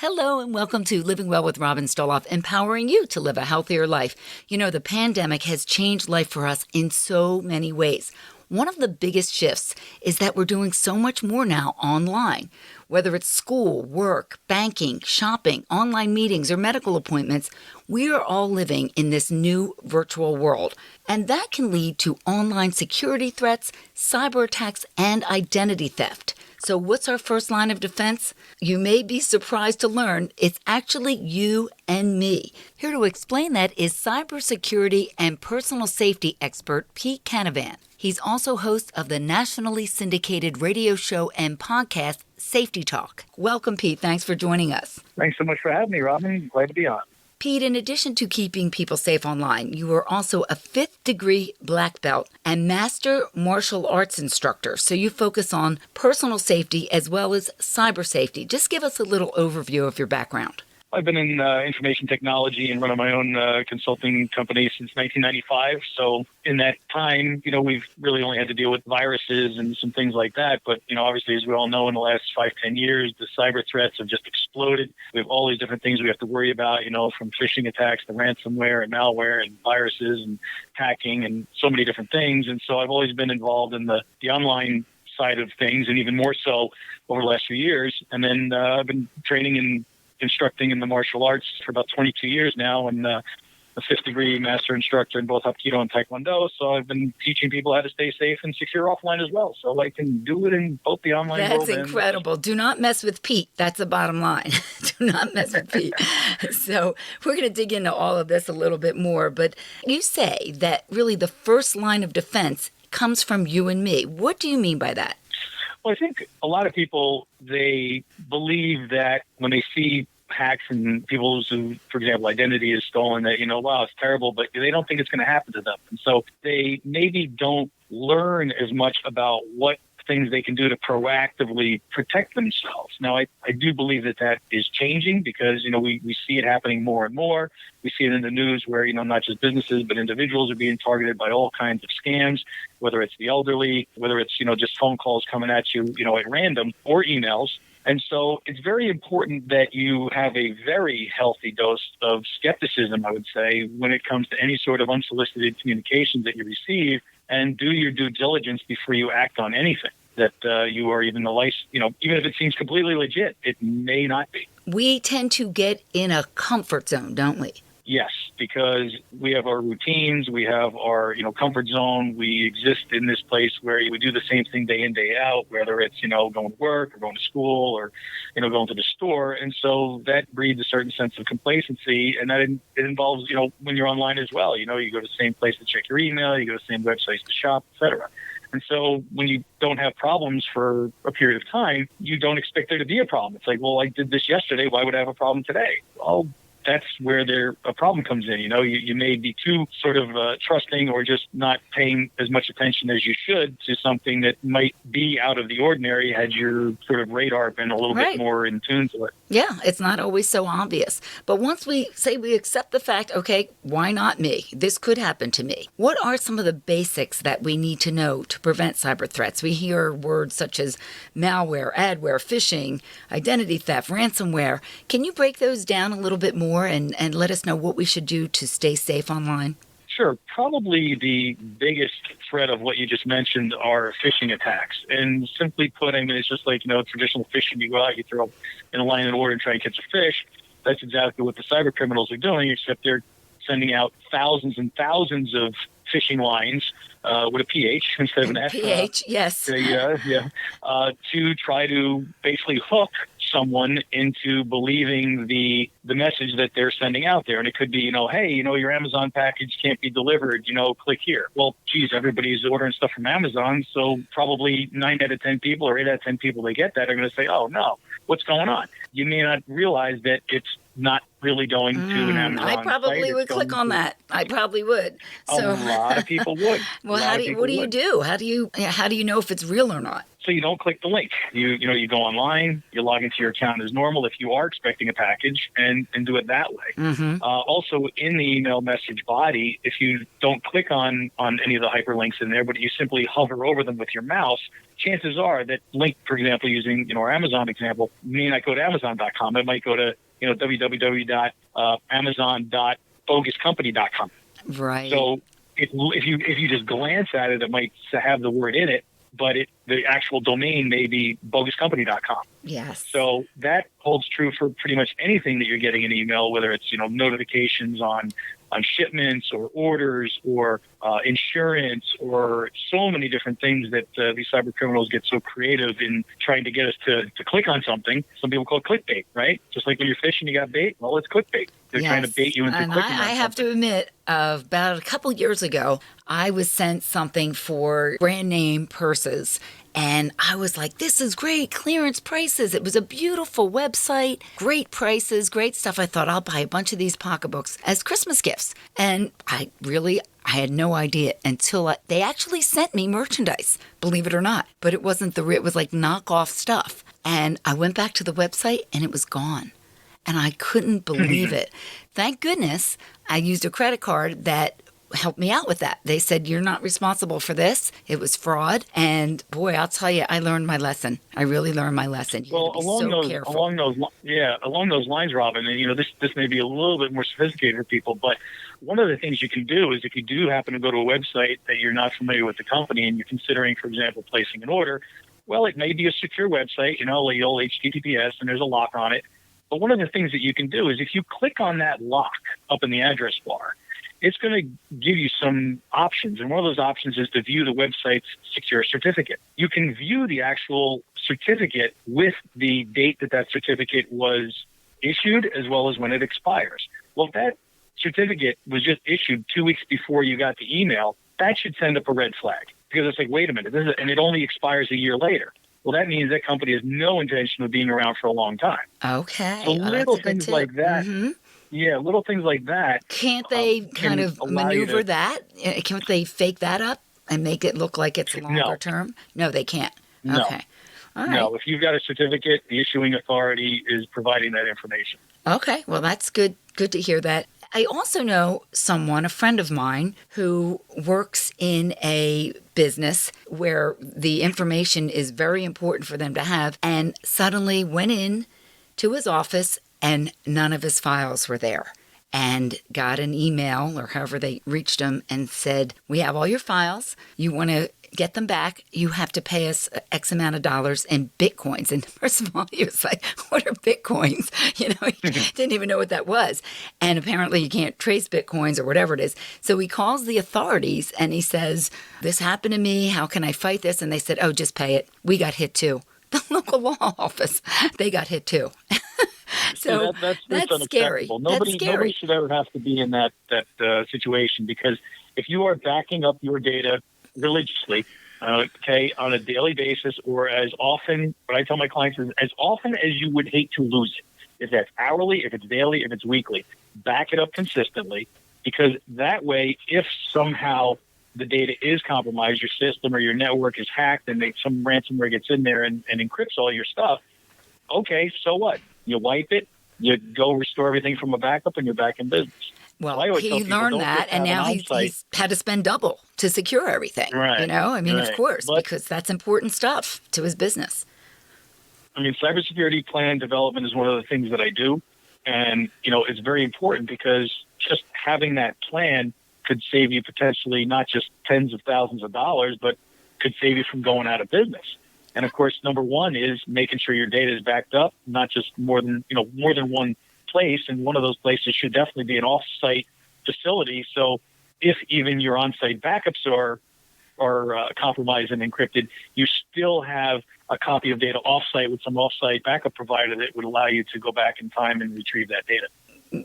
Hello and welcome to Living Well with Robin Stoloff, empowering you to live a healthier life. You know, the pandemic has changed life for us in so many ways. One of the biggest shifts is that we're doing so much more now online. Whether it's school, work, banking, shopping, online meetings, or medical appointments, we are all living in this new virtual world. And that can lead to online security threats, cyber attacks, and identity theft. So what's our first line of defense? You may be surprised to learn it's actually you and me. Here to explain that is cybersecurity and personal safety expert Pete Canavan. He's also host of the nationally syndicated radio show and podcast Safety Talk. Welcome, Pete. Thanks for joining us. Thanks so much for having me, Robin. Glad to be on. Pete, in addition to keeping people safe online, you are also a 5th degree black belt and master martial arts instructor. So you focus on personal safety as well as cyber safety. Just give us a little overview of your background. I've been in information technology and running my own consulting company since 1995. So in that time, we've really only had to deal with viruses and some things like that. But, obviously, as we all know, in the last 5-10 years, the cyber threats have just exploded. We have all these different things we have to worry about, from phishing attacks to ransomware and malware and viruses and hacking and so many different things. And so I've always been involved in the online side of things, and even more so over the last few years. And then I've been training and instructing in the martial arts for about 22 years now, and a 5th degree master instructor in both Hapkido and Taekwondo. So I've been teaching people how to stay safe and secure offline as well. So I can do it in both the online world. That's incredible. Do not mess with Pete. That's the bottom line. Do not mess with Pete. So we're going to dig into all of this a little bit more. But you say that really the first line of defense comes from you and me. What do you mean by that? Well, I think a lot of people, they believe that when they see hacks and people who, for example, identity is stolen, that, wow, it's terrible, but they don't think it's going to happen to them. And so they maybe don't learn as much about what things they can do to proactively protect themselves. Now, I do believe that is changing because, we see it happening more and more. We see it in the news where, not just businesses, but individuals are being targeted by all kinds of scams, whether it's the elderly, whether it's, just phone calls coming at you, at random, or emails. And so it's very important that you have a very healthy dose of skepticism, I would say, when it comes to any sort of unsolicited communications that you receive, and do your due diligence before you act on anything that you are even even if it seems completely legit, it may not be. We tend to get in a comfort zone, don't we? Yes, because we have our routines, we have our, comfort zone. We exist in this place where we do the same thing day in, day out, whether it's, going to work or going to school or, going to the store. And so that breeds a certain sense of complacency. And that it involves, when you're online as well, you go to the same place to check your email, you go to the same websites to shop, et cetera. And so when you don't have problems for a period of time, you don't expect there to be a problem. It's like, well, I did this yesterday. Why would I have a problem today? Well, that's where a problem comes in. You may be too sort of trusting or just not paying as much attention as you should to something that might be out of the ordinary had your sort of radar been a little bit more in tune to it. Yeah, it's not always so obvious. But once we say we accept the fact, okay, why not me? This could happen to me. What are some of the basics that we need to know to prevent cyber threats? We hear words such as malware, adware, phishing, identity theft, ransomware. Can you break those down a little bit more and let us know what we should do to stay safe online? Sure. Probably the biggest threat of what you just mentioned are phishing attacks. And simply put, it's just like, traditional fishing. You go out, you throw in a line and order and try to catch a fish. That's exactly what the cyber criminals are doing, except they're sending out thousands and thousands of phishing lines with a PH instead of an F. PH, yes. To try to basically hook someone into believing the message that they're sending out there. And it could be, hey, your Amazon package can't be delivered, click here. Well, geez, everybody's ordering stuff from Amazon. So probably 9 out of 10 people or 8 out of 10 people that get that are going to say, oh, no, what's going on? You may not realize that it's not really going to an Amazon I probably site. would click on that. I probably would. So, a lot of people would. Well, what do you do? How do you know if it's real or not? So you don't click the link. You go online, you log into your account as normal if you are expecting a package, and do it that way. Mm-hmm. Also, in the email message body, if you don't click on any of the hyperlinks in there, but you simply hover over them with your mouse, chances are that link, for example, using, our Amazon example, may not go to Amazon.com. It might go to, www.amazon.boguscompany.com. Right. So if you just glance at it, it might have the word in it, but the actual domain may be boguscompany.com. Yes. So that holds true for pretty much anything that you're getting in email, whether it's, notifications on shipments or orders or insurance or so many different things that these cyber criminals get so creative in trying to get us to click on something. Some people call it clickbait, right? Just like when you're fishing, you got bait. Well, it's clickbait. They're trying to bait you into and clicking on I have something. to admit, about a couple years ago, I was sent something for brand name purses. And I was like, this is great, clearance prices. It was a beautiful website, great prices, great stuff. I thought I'll buy a bunch of these pocketbooks as Christmas gifts. And I had no idea until they actually sent me merchandise, believe it or not. But it wasn't it was like knockoff stuff. And I went back to the website and it was gone. And I couldn't believe it. Thank goodness I used a credit card that helped me out with that. They said, you're not responsible for this. It was fraud. And boy, I'll tell you, I learned my lesson. I really learned my lesson. You Well, along those lines, Robin, and this may be a little bit more sophisticated for people, but one of the things you can do is if you do happen to go to a website that you're not familiar with the company and you're considering, for example, placing an order, well, it may be a secure website, like the old HTTPS, and there's a lock on it. But one of the things that you can do is if you click on that lock up in the address bar, it's going to give you some options. And one of those options is to view the website's secure certificate. You can view the actual certificate with the date that certificate was issued as well as when it expires. Well, if that certificate was just issued 2 weeks before you got the email, that should send up a red flag because it's like, wait a minute, and it only expires a year later. Well, that means that company has no intention of being around for a long time. Okay. So little things like that. Mm-hmm. Yeah, little things like that. Can't they kind of maneuver that? Can't they fake that up and make it look like it's longer term? No, they can't. No. Okay. All right. No, if you've got a certificate, the issuing authority is providing that information. Okay, well, that's good. Good to hear that. I also know someone, a friend of mine, who works in a business where the information is very important for them to have, and suddenly went in to his office and none of his files were there, and got an email or however they reached him and said, we have all your files. You want to get them back, you have to pay us X amount of dollars in Bitcoins. And first of all, he was like, what are Bitcoins? He didn't even know what that was. And apparently you can't trace Bitcoins or whatever it is. So he calls the authorities and he says, this happened to me. How can I fight this? And they said, oh, just pay it. We got hit too. The local law office, they got hit too. So that's scary. Nobody should ever have to be in that situation, because if you are backing up your data religiously, on a daily basis, or as often, what I tell my clients is as often as you would hate to lose it. If that's hourly, if it's daily, if it's weekly, back it up consistently, because that way, if somehow the data is compromised, your system or your network is hacked, and some ransomware gets in there and encrypts all your stuff, okay, so what? You wipe it, you go restore everything from a backup, and you're back in business. Well, he learned that, and now he's had to spend double to secure everything. Right. Of course, because that's important stuff to his business. Cybersecurity plan development is one of the things that I do, and it's very important because just having that plan could save you potentially not just tens of thousands of dollars, but could save you from going out of business. And of course, number one is making sure your data is backed up, not just more than one place. And one of those places should definitely be an off-site facility. So if even your on-site backups are compromised and encrypted, you still have a copy of data off-site with some off-site backup provider that would allow you to go back in time and retrieve that data.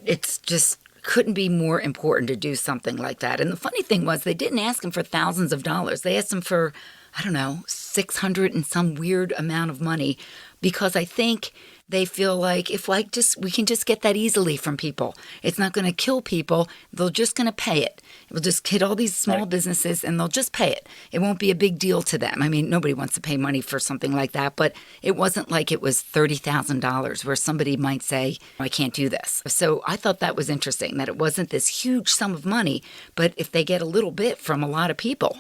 It's just couldn't be more important to do something like that. And the funny thing was, they didn't ask him for thousands of dollars. They asked him for, I don't know, $600 and some weird amount of money, because I think They feel like if we can just get that easily from people. It's not going to kill people. They're just going to pay it. It will just hit all these small businesses and they'll just pay it. It won't be a big deal to them. I mean, nobody wants to pay money for something like that, but it wasn't like it was $30,000 where somebody might say, I can't do this. So I thought that was interesting that it wasn't this huge sum of money, but if they get a little bit from a lot of people,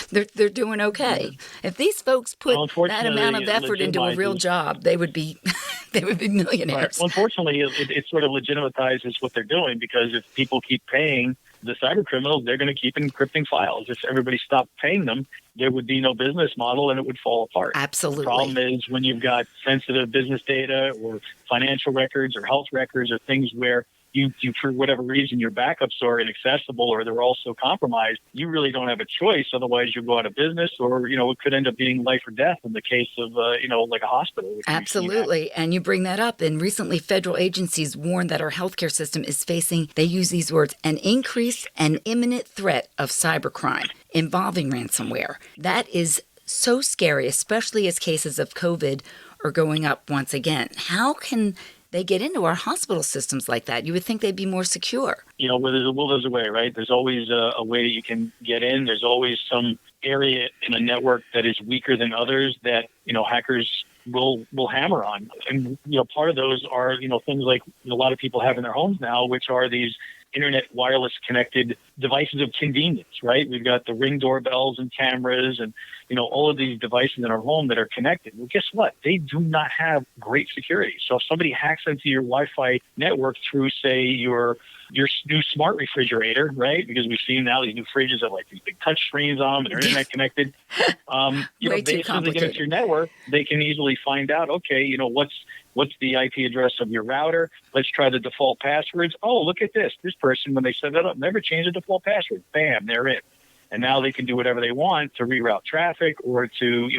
they're doing okay. If these folks put that amount of effort into a real job, they would be they would be millionaires. Right. Well, unfortunately, it sort of legitimizes what they're doing, because if people keep paying the cyber criminals, they're going to keep encrypting files. If everybody stopped paying them, there would be no business model and it would fall apart. Absolutely. The problem is when you've got sensitive business data or financial records or health records or things where you for whatever reason, your backups are inaccessible or they're also compromised, you really don't have a choice. Otherwise, you'll go out of business, or, it could end up being life or death in the case of, like a hospital. Absolutely. And you bring that up. And recently, federal agencies warned that our healthcare system is facing, they use these words, an increased and imminent threat of cybercrime involving ransomware. That is so scary, especially as cases of COVID are going up once again. How can they get into our hospital systems like that? You would think they'd be more secure. Where there's a will, there's a way, right? There's always a way that you can get in. There's always some area in a network that is weaker than others that, hackers will hammer on. And, part of those are, things like a lot of people have in their homes now, which are these internet wireless connected devices of convenience, right? We've got the Ring doorbells and cameras and, all of these devices in our home that are connected. Well, guess what? They do not have great security. So if somebody hacks into your Wi-Fi network through, say, your new smart refrigerator, right? Because we've seen now these new fridges have like these big touch screens on them and they're internet connected. They get into your network, they can easily find out, okay, what's the IP address of your router? Let's try the default passwords. Oh, look at this. This person, when they set that up, never changed the default password. Bam, they're in. And now they can do whatever they want to reroute traffic or to,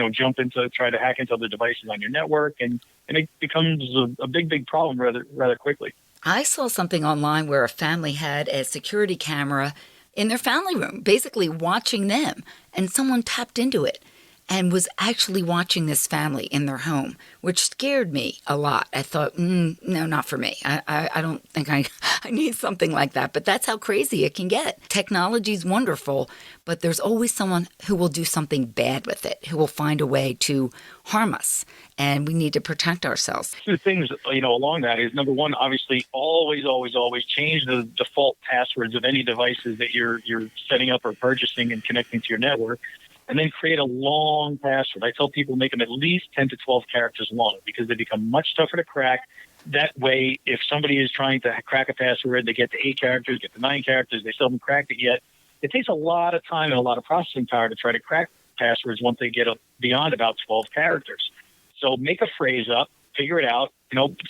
try to hack into other devices on your network. And it becomes a big, big problem rather quickly. I saw something online where a family had a security camera in their family room, basically watching them, and someone tapped into it and was actually watching this family in their home, which scared me a lot. I thought, no, not for me. I don't think I need something like that. But that's how crazy it can get. Technology's wonderful, but there's always someone who will do something bad with it, who will find a way to harm us. And we need to protect ourselves. Two things, along that is, number one, obviously, always change the default passwords of any devices that you're setting up or purchasing and connecting to your network. And then create a long password. I tell people make them at least 10 to 12 characters long because they become much tougher to crack. That way, if somebody is trying to crack a password, they get to 8 characters, get to 9 characters, they still haven't cracked it yet. It takes a lot of time and a lot of processing power to try to crack passwords once they get up beyond about 12 characters. So make a phrase up, figure it out,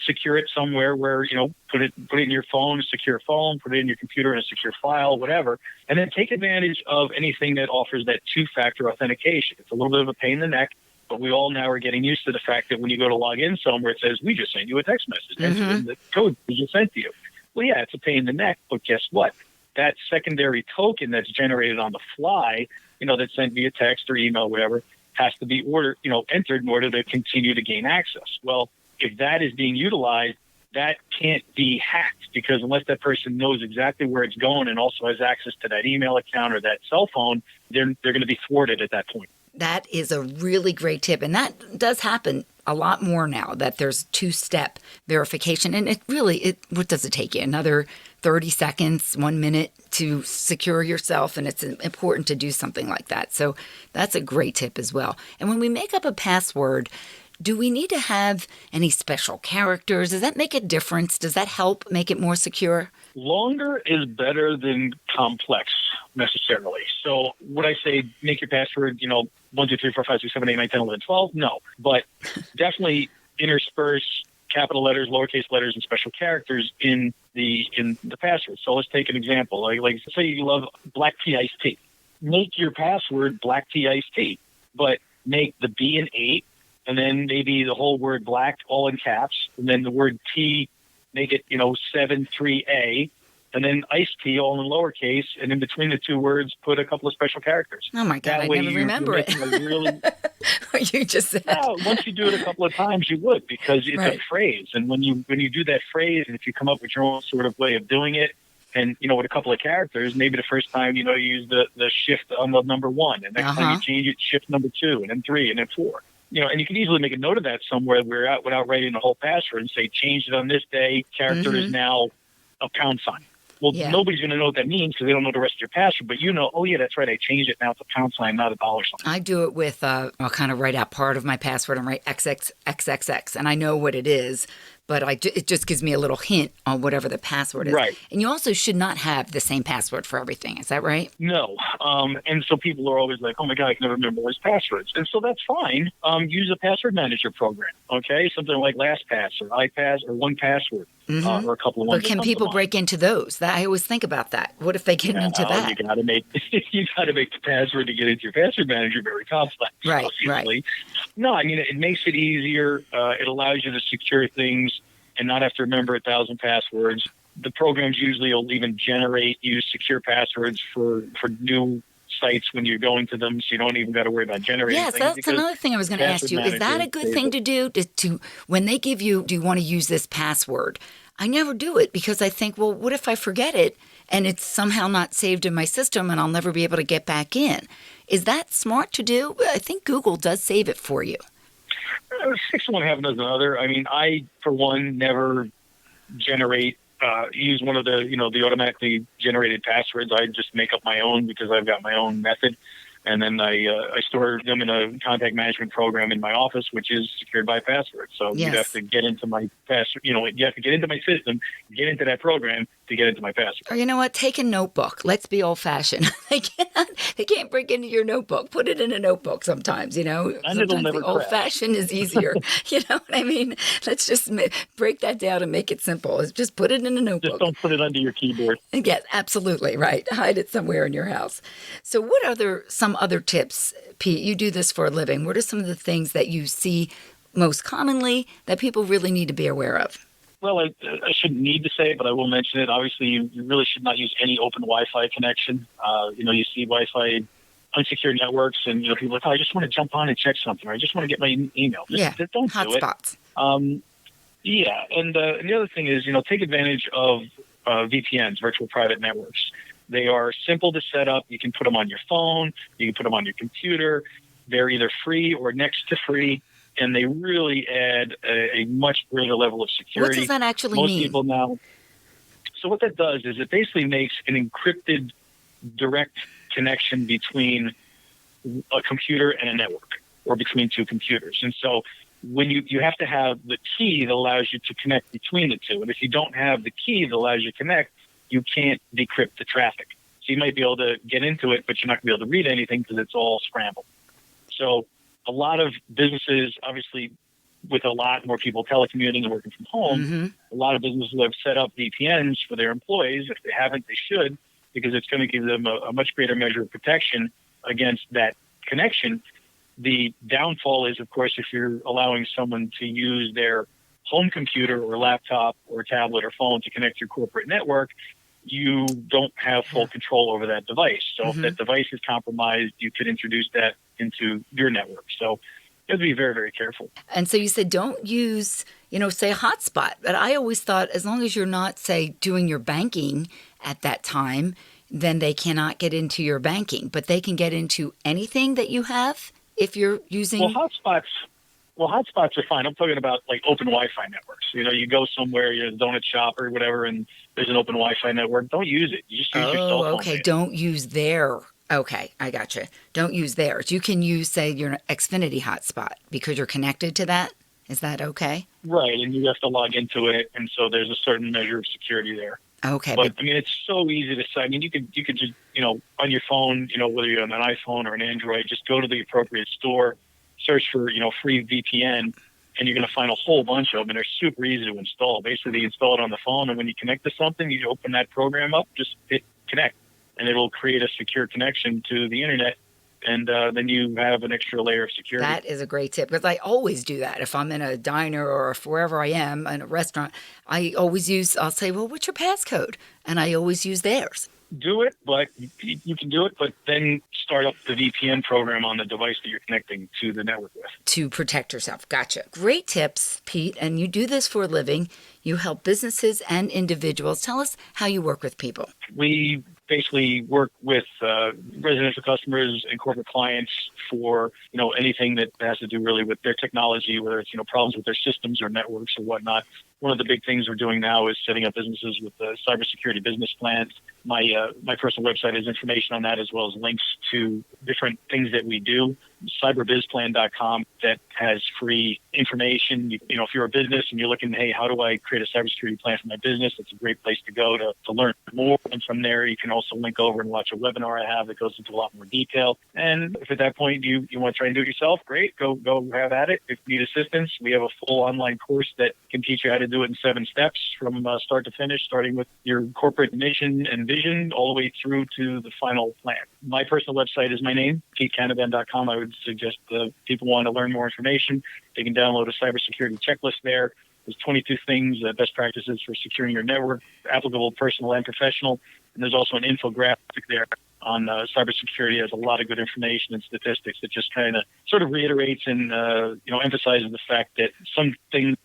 secure it somewhere where, put it in your phone, secure phone, put it in your computer in a secure file, whatever. And then take advantage of anything that offers that two-factor authentication. It's a little bit of a pain in the neck, but we all now are getting used to the fact that when you go to log in somewhere, it says, we just sent you a text message. Enter the code we just sent to you. Well, yeah, it's a pain in the neck, but guess what? That secondary token that's generated on the fly, that's sent via text or email, whatever, has to be entered in order to continue to gain access. Well, if that is being utilized, that can't be hacked, because unless that person knows exactly where it's going and also has access to that email account or that cell phone, they're going to be thwarted at that point. That is a really great tip. And that does happen a lot more now, that there's two-step verification. And what does it take you? Another 30 seconds, 1 minute to secure yourself. And it's important to do something like that. So that's a great tip as well. And when we make up a password, do we need to have any special characters? Does that make a difference? Does that help make it more secure? Longer is better than complex necessarily. So would I say make your password, 1, 2, 3, 4, 5, 6, 7, 8, 9, 10, 11, 12? No. But definitely intersperse capital letters, lowercase letters, and special characters in the password. So let's take an example. Like say you love black tea iced tea. Make your password black tea iced tea, but make the B an 8, and then maybe the whole word black all in caps, and then the word tea, make it, 7, 3, A, and then iced tea all in lowercase, and in between the two words, put a couple of special characters. Oh my God, That I way never remember it. What you just said. Well, once you do it a couple of times, you would, because it's Right. a phrase. And when you do that phrase, and if you come up with your own sort of way of doing it, and, with a couple of characters, maybe the first time, you use the shift on the number 1, and next time you change it, shift number 2, and then 3, and then 4. And you can easily make a note of that somewhere without writing the whole password and say, change it on this day, character is now a pound sign. Well, nobody's going to know what that means because they don't know the rest of your password. But oh yeah, that's right, I changed it. Now it's a pound sign, not a dollar sign. I do it with, I'll kind of write out part of my password and write XXXXX, and I know what it is, but it just gives me a little hint on whatever the password is. Right. And you also should not have the same password for everything. Is that right? No. And so people are always like, oh my God, I can never remember all his passwords. And so that's fine. Use a password manager program, okay? Something like LastPass or iPass or 1Password. Or a couple of ones. But can people break into those? I always think about that. What if they get into that? You got to make the password to get into your password manager very complex. Right, obviously. right. No, I mean, it makes it easier. It allows you to secure things and not have to remember 1,000 passwords. The programs usually will even generate you secure passwords for new sites when you're going to them, so you don't even got to worry about generating things. Yes, that's another thing I was going to ask you. Is that a good thing to do? To when they give you, do you want to use this password? I never do it because I think, well, what if I forget it and it's somehow not saved in my system and I'll never be able to get back in? Is that smart to do? I think Google does save it for you. 6 of one, half a dozen other. I mean, I, for one, never use one of the automatically generated passwords. I just make up my own because I've got my own method. And then I store them in a contact management program in my office, which is secured by password. So you have to get into my password. You have to get into my system, get into that program to get into my password. Or you know what? Take a notebook. Let's be old-fashioned. They can't break into your notebook. Put it in a notebook sometimes, And Sometimes it'll never the old-fashioned is easier. You know what I mean? Let's just break that down and make it simple. Just put it in a notebook. Just don't put it under your keyboard. Yes, absolutely right. Hide it somewhere in your house. So what are some other tips, Pete? You do this for a living. What are some of the things that you see most commonly that people really need to be aware of? Well, I shouldn't need to say it, but I will mention it. Obviously, you really should not use any open Wi-Fi connection. You see Wi-Fi unsecured networks, and people are like, oh, I just want to jump on and check something, or I just want to get my email. Just don't do it. Hotspots. And the other thing is, take advantage of VPNs, virtual private networks. They are simple to set up. You can put them on your phone. You can put them on your computer. They're either free or next to free, and they really add a much greater level of security. What does that actually Most mean? people now. So what that does is it basically makes an encrypted direct connection between a computer and a network, or between two computers. And so when you have to have the key that allows you to connect between the two. And if you don't have the key that allows you to connect, you can't decrypt the traffic. So you might be able to get into it, but you're not going to be able to read anything because it's all scrambled. So a lot of businesses, obviously, with a lot more people telecommuting and working from home, a lot of businesses have set up VPNs for their employees. If they haven't, they should, because it's going to give them a much greater measure of protection against that connection. The downfall is, of course, if you're allowing someone to use their home computer or laptop or tablet or phone to connect your corporate network, you don't have full control over that device. So if that device is compromised, you could introduce that into your network. So you have to be very, very careful. And so you said don't use, say a hotspot. But I always thought as long as you're not, say, doing your banking at that time, then they cannot get into your banking. But they can get into anything that you have if you're using... Well, hotspots are fine. I'm talking about like open Wi-Fi networks. You go somewhere, you're a donut shop or whatever, and there's an open Wi-Fi network. Don't use it. You just use your cell phone. Okay. Don't use their... Okay, I gotcha. Don't use theirs. You can use, say, your Xfinity hotspot because you're connected to that. Is that okay? Right, and you have to log into it, and so there's a certain measure of security there. Okay. But I mean, it's so easy to say. I mean, you could just, on your phone, whether you're on an iPhone or an Android, just go to the appropriate store, search for, free VPN, and you're going to find a whole bunch of them, and they're super easy to install. Basically, you install it on the phone, and when you connect to something, you open that program up, just hit connect, and it will create a secure connection to the internet and then you have an extra layer of security. That is a great tip because I always do that. If I'm in a diner or if wherever I am in a restaurant, I'll say, well, what's your passcode? And I always use theirs. Do it, but you can do it, but then start up the VPN program on the device that you're connecting to the network with. To protect yourself. Gotcha. Great tips, Pete. And you do this for a living. You help businesses and individuals. Tell us how you work with people. We basically work with residential customers and corporate clients for, anything that has to do really with their technology, whether it's, problems with their systems or networks or whatnot. One of the big things we're doing now is setting up businesses with cybersecurity business plans. My personal website has information on that, as well as links to different things that we do. Cyberbizplan.com that has free information. If you're a business and you're looking, hey, how do I create a cybersecurity plan for my business? It's a great place to go to learn more. And from there, you can also link over and watch a webinar I have that goes into a lot more detail. And if at that point you want to try and do it yourself, great, go have at it. If you need assistance, we have a full online course that can teach you how to do it in 7 steps from start to finish, starting with your corporate mission and vision all the way through to the final plan. My personal website is my name, PeteCanavan.com. I would suggest people want to learn more information. They can download a cybersecurity checklist there. There's 22 things, best practices for securing your network, applicable personal and professional. And there's also an infographic there on cybersecurity. Has a lot of good information and statistics that just kind of sort of reiterates and emphasizes the fact that some things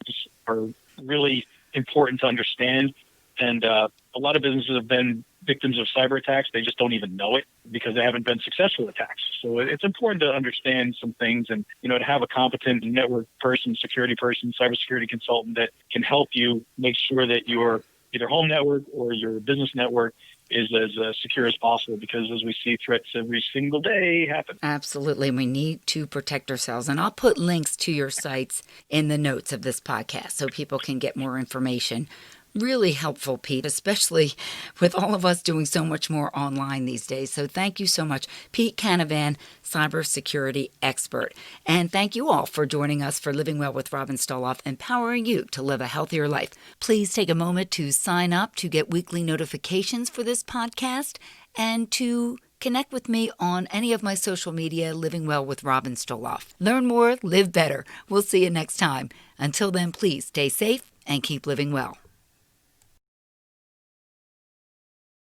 are really important to understand. And a lot of businesses have been victims of cyber attacks. They just don't even know it because they haven't been successful attacks. So it's important to understand some things and, to have a competent network person, security person, cybersecurity consultant that can help you make sure that your either home network or your business network is as secure as possible, because as we see threats every single day happen. Absolutely. We need to protect ourselves. And I'll put links to your sites in the notes of this podcast so people can get more information. Really helpful, Pete, especially with all of us doing so much more online these days. So thank you so much, Pete Canavan, cybersecurity expert. And thank you all for joining us for Living Well with Robin Stoloff, empowering you to live a healthier life. Please take a moment to sign up to get weekly notifications for this podcast and to connect with me on any of my social media, Living Well with Robin Stoloff. Learn more, live better. We'll see you next time. Until then, please stay safe and keep living well.